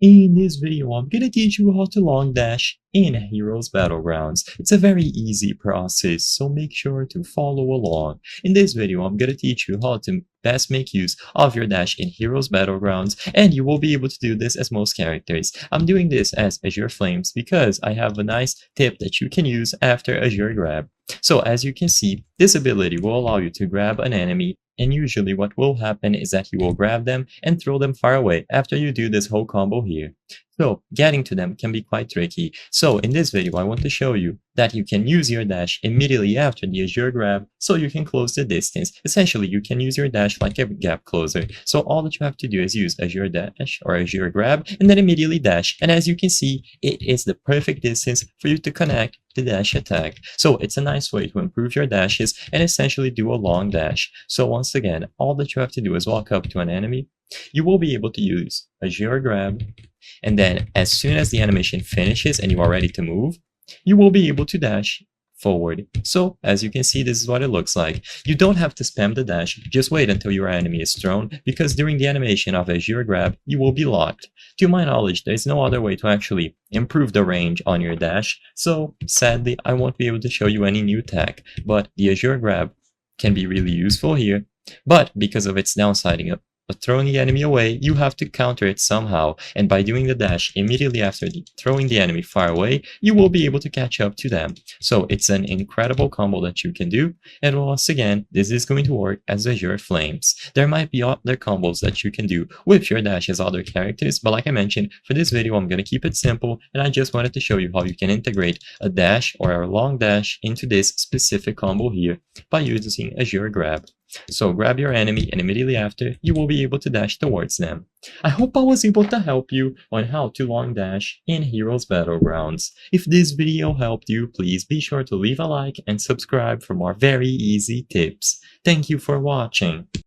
In this video, I'm gonna teach you how to long dash in Heroes Battlegrounds. It's a very easy process, so make sure to follow along. In this video, I'm gonna teach you how to best make use of your dash in Heroes Battlegrounds, and you will be able to do this as most characters. I'm doing this as Azure Flames because I have a nice tip that you can use after Azure Grab. So as you can see, this ability will allow you to grab an enemy, and usually what will happen is that you will grab them and throw them far away after you do this whole combo here. So getting to them can be quite tricky. So in this video, I want to show you that you can use your dash immediately after the Azure Grab so you can close the distance. Essentially, you can use your dash like a gap closer. So all that you have to do is use Azure Dash or Azure Grab and then immediately dash. And as you can see, it is the perfect distance for you to connect the dash attack. So it's a nice way to improve your dashes and essentially do a long dash. So once again, all that you have to do is walk up to an enemy. You will be able to use Azure Grab, and then as soon as the animation finishes and you are ready to move, you will be able to dash forward. So as you can see, this is what it looks like. You don't have to spam the dash, just wait until your enemy is thrown, because during the animation of Azure Grab, you will be locked. To my knowledge, there is no other way to actually improve the range on your dash, so sadly I won't be able to show you any new tech, but the Azure Grab can be really useful here. But because of its downside of throwing the enemy away, you have to counter it somehow, and by doing the dash immediately after throwing the enemy far away, you will be able to catch up to them. So it's an incredible combo that you can do, and once again, this is going to work as Azure Flames. There might be other combos that you can do with your dash as other characters, but like I mentioned, for this video I'm going to keep it simple, and I just wanted to show you how you can integrate a dash or a long dash into this specific combo here by using Azure Grab. So grab your enemy and immediately after, you will be able to dash towards them. I hope I was able to help you on how to long dash in Heroes Battlegrounds. If this video helped you, please be sure to leave a like and subscribe for more very easy tips. Thank you for watching.